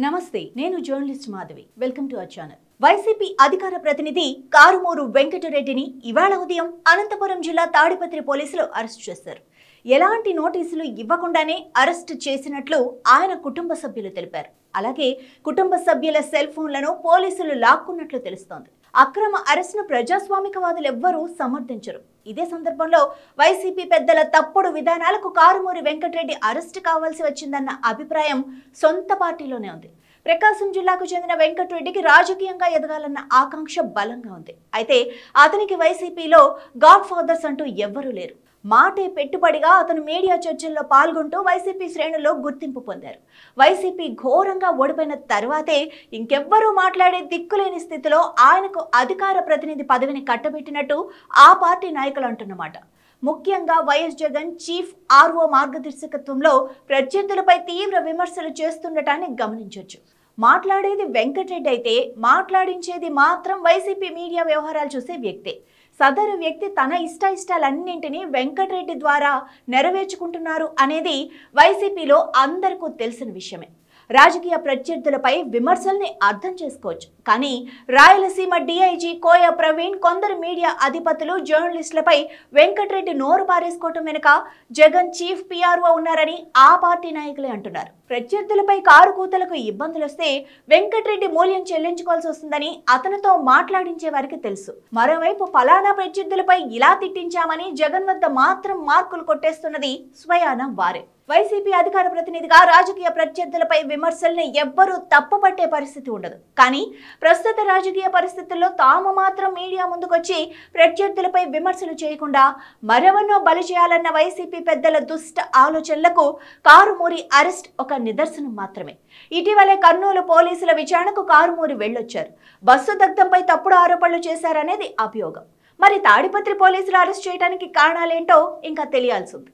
నమస్తే, నేను journalist Madhavi. Welcome to our channel. YCP అధికార ప్రతినిధి కారుమూరు వెంకటరెడ్డిని ఇవాళ ఉదయం అనంతపురం జిల్లా తాడిపత్రి పోలీసులు అరెస్ట్ చేశారు. ఎలాంటి నోటీసులు ఇవ్వకుండానే అరెస్ట్ చేసినట్లు ఆయన కుటుంబ సభ్యులు తెలిపారు. అలాగే కుటుంబ సభ్యుల సెల్ ఫోన్లను పోలీసులు లాక్కున్నట్లు తెలుస్తోంది. అక్రమ అరెస్ట్ను ప్రజాస్వామికవాదులు ఎవ్వరూ సమర్థించరు. ఇదే సందర్భంలో వైసీపీ పెద్దల తప్పుడు విధానాలకు కారుమూరి వెంకటరెడ్డి అరెస్ట్ కావాల్సి వచ్చిందన్న అభిప్రాయం సొంత పార్టీలోనే ఉంది. ప్రకాశం జిల్లాకు చెందిన వెంకటరెడ్డికి రాజకీయంగా ఎదగాలన్న ఆకాంక్ష బలంగా ఉంది. అయితే అతనికి వైసీపీలో గాడ్ ఫాదర్స్ అంటూ ఎవ్వరూ లేరు. మాటే పెట్టుబడిగా అతను మీడియా చర్చల్లో పాల్గొంటూ వైసీపీ శ్రేణుల్లో గుర్తింపు పొందారు. వైసీపీ ఘోరంగా ఓడిపోయిన తర్వాతే ఇంకెవ్వరూ మాట్లాడే దిక్కులేని స్థితిలో ఆయనకు అధికార ప్రతినిధి పదవిని కట్టబెట్టినట్టు ఆ పార్టీ నాయకులు అంటున్నమాట. ముఖ్యంగా వైఎస్ జగన్ చీఫ్ ఆర్ఓ మార్గదర్శకత్వంలో ప్రత్యర్థులపై తీవ్ర విమర్శలు చేస్తుండటాన్ని గమనించవచ్చు. మాట్లాడేది వెంకటరెడ్డి అయితే మాట్లాడించేది మాత్రం వైసీపీ మీడియా వ్యవహారాలు చూసే వ్యక్తే. సదరు వ్యక్తి తన ఇష్టాలన్నింటినీ వెంకటరెడ్డి ద్వారా నెరవేర్చుకుంటున్నారు అనేది వైసీపీలో అందరికీ తెలిసిన విషయమే. రాజకీయ ప్రత్యర్థులపై విమర్శల్ని అర్థం చేసుకోవచ్చు, కానీ రాయలసీమ డీఐజీ కోయ ప్రవీణ్, కొందరు మీడియా అధిపతులు, జర్నలిస్టులపై వెంకటరెడ్డి నోరు పారేసుకోవటం వెనుక జగన్ చీఫ్ పిఆర్ఓ ఉన్నారని ఆ పార్టీ నాయకులే అంటున్నారు. ప్రత్యర్థులపై కారు కూతలకు ఇబ్బందులు వస్తే వెంకటరెడ్డి మూల్యం చెల్లించుకోవాల్సి వస్తుందని అతనితో మాట్లాడించే వారికి తెలుసు. మరోవైపు ఫలానా ప్రత్యర్థులపై ఇలా తిట్టించామని జగన్ వద్ద మాత్రం మార్కులు కొట్టేస్తున్నది స్వయాన వారే. వైసీపీ అధికార ప్రతినిధిగా రాజకీయ ప్రత్యర్థులపై విమర్శల్ని ఎవ్వరూ తప్పుపట్టే పరిస్థితి ఉండదు. కానీ ప్రస్తుత రాజకీయ పరిస్థితుల్లో తాము మాత్రం మీడియా ముందుకొచ్చి ప్రత్యర్థులపై విమర్శలు చేయకుండా మరెవరినో బలి చేయాలన్న వైసీపీ పెద్దల దుష్ట ఆలోచనలకు కారుమూరి అరెస్ట్ ఒక నిదర్శనం మాత్రమే. ఇటీవలే కర్నూలు పోలీసుల విచారణకు కారుమూరి వెళ్ళొచ్చారు. బస్సు దగ్ధంపై తప్పుడు ఆరోపణలు చేశారనేది అభియోగం. మరి తాడిపత్రి పోలీసులు అరెస్ట్ చేయడానికి కారణాలేంటో ఇంకా తెలియాల్సి ఉంది.